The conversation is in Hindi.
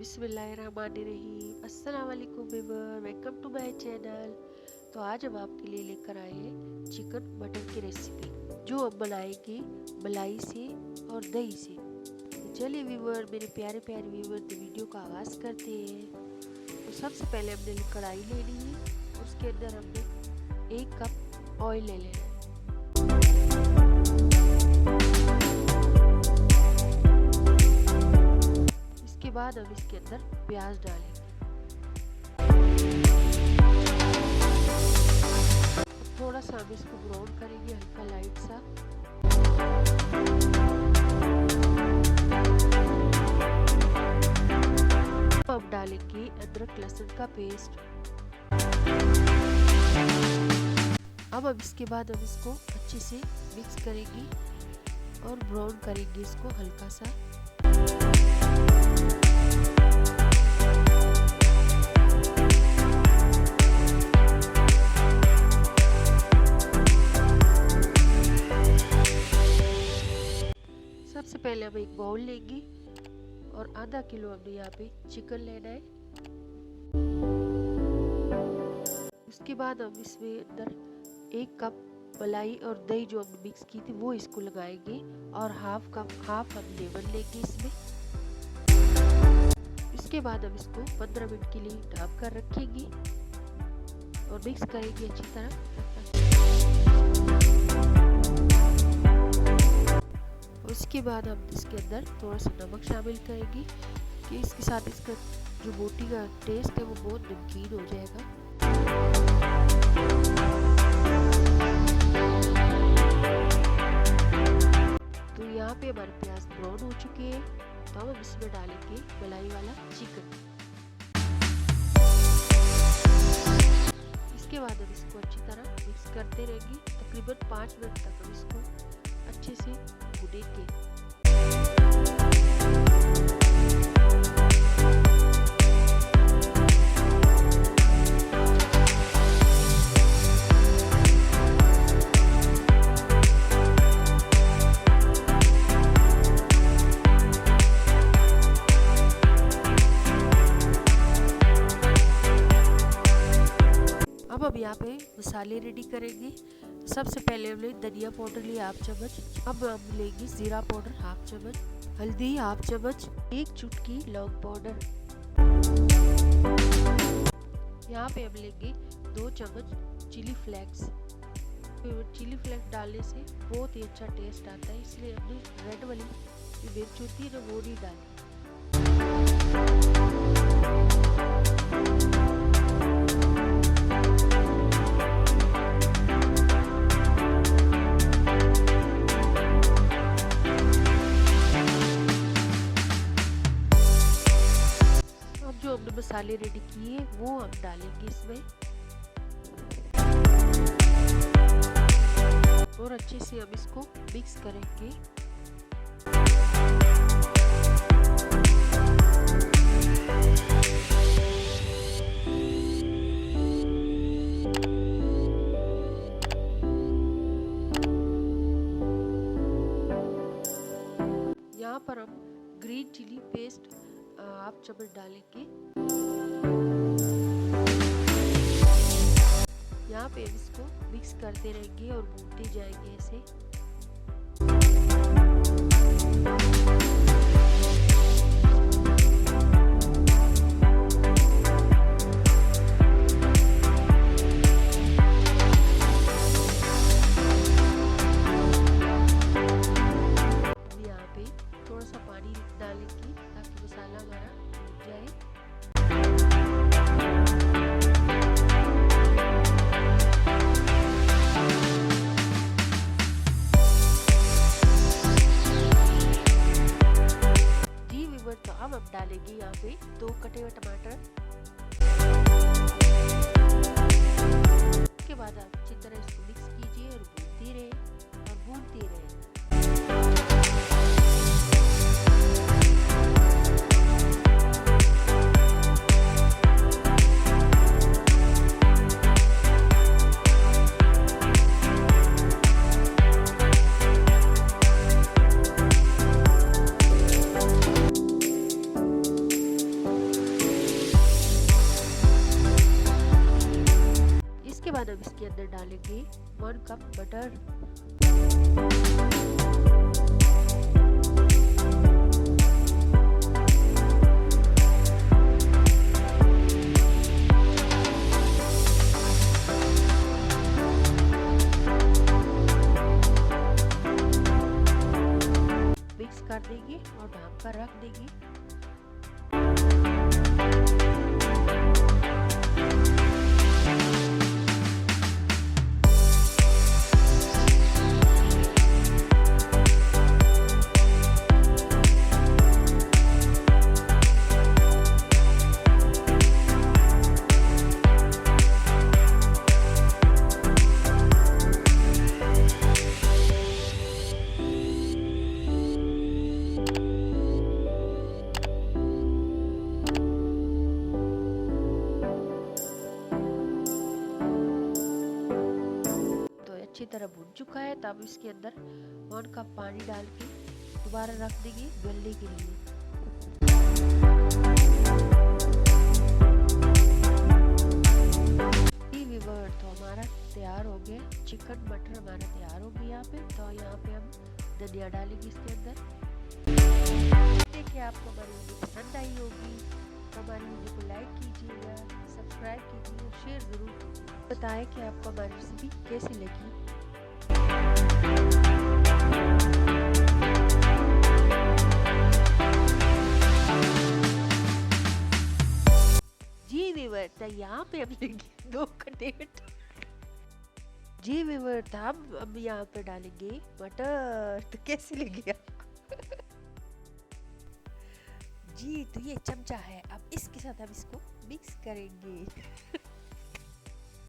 बिस्मिल्लाहिर्रहमानिर्रहीम। अस्सलाम वालेकुम viewer, welcome to my channel. तो आज हम आपके लिए लेकर आए हैं चिकन मटन की रेसिपी, जो हम बनाएंगे मलाई से और दही से। तो चलिए व्यूअर, मेरे प्यारे प्यारे व्यूअर, तो वीडियो का आगाज़ करते हैं। तो सबसे पहले हमने कढ़ाई लेनी है, उसके अंदर हमने 1 कप ऑयल ले लेना है। इसके बाद हम इसके अंदर प्याज डालेंगे। थोड़ा सा हम इसको ब्राउन करेंगे, हल्का लाइट सा। अब डालेंगे अदरक लहसुन का पेस्ट। अब इसके बाद हम इसको अच्छे से मिक्स करेंगे और ब्राउन करेंगे इसको हल्का सा। सबसे पहले हम एक बाउल लेंगे और आधा किलो हमने यहाँ पे चिकन लेना है। उसके बाद हम इसमें अंदर 1 कप मलाई और दही जो हमने मिक्स की थी वो इसको लगाएंगे और हाफ हम लेमन लेंगे इसमें। इसके बाद हम इसको 15 मिनट के लिए ढक कर रखेंगे और मिक्स करेंगे अच्छी तरह। उसके बाद हम इसके अंदर थोड़ा सा नमक शामिल करेंगे कि इसके साथ इसका जो बोटी का टेस्ट है वो बहुत नमकीन हो जाएगा। तो यहाँ पे हमारे प्याज ब्राउन हो चुके हैं, तो हम इसमें डालेंगे मलाई वाला चिकन। इसके बाद हम इसको अच्छी तरह मिक्स करते रहेंगे। तकरीबन 5 मिनट तक हम इसको अच्छे से भूनेंगे। अब हम यहाँ पे मसाले रेडी करेंगे। सबसे पहले हमने धनिया पाउडर लिया 1/2 चम्मच। अब हम लेंगे जीरा पाउडर 1/2 चम्मच, हल्दी 1/2 चम्मच, 1 चुटकी लौंग पाउडर। यहाँ पे हम लेंगे 2 चम्मच चिली फ्लेक्स। चिली फ्लेक्स डालने से बहुत ही अच्छा टेस्ट आता है, इसलिए हमने रेड वाली मिर्च होती है ना वो नहीं डाली। जो हमने मसाले रेडी किए वो हम डालेंगे इसमें और अच्छे से हम इसको मिक्स करेंगे। यहाँ पर हम ग्रीन चिली पेस्ट 1/2 चम्मच डालेंगे। यहाँ पे हम इसको मिक्स करते रहेंगे और भूनते जाएंगे ऐसे। यहाँ पे थोड़ा सा पानी डालेंगे ताकि मसाला हमारा भून जाए। तो अब हम डालेंगे यहाँ पे 2 कटे हुए टमाटर। उसके बाद आप अच्छी तरह इसको मिक्स कीजिए और भूनते रहे और भूनते रहे। बाद हम इसके अंदर डालेंगे 1 कप बटर। मिक्स कर देंगे और ढक कर रख देंगे। अच्छी तरह भुन चुका है, तब इसके अंदर 1 कप पानी डाल के दोबारा रख देंगे गलने के लिए। तो हमारा तैयार हो गया, चिकन मटर हमारा तैयार हो गया यहाँ पे। तो यहाँ पे हम धनिया डालेंगे इसके अंदर। देखिए आपको हमारी वीडियो पसंद आई होगी तो हमारी वीडियो को लाइक कीजिएगा, सब्सक्राइब कीजिए और शेयर जरूर बताएं कि आपको हमारी रेसिपी कैसी लगी। जी व्यूअर, तो यहाँ पे हम लेंगे 2 कटेट। जी व्यूअर, तो हम यहाँ पे डालेंगे मटर। तो कैसी लगी आपको? जी, तो ये चमचा है, अब इसके साथ हम इसको मिक्स करेंगे।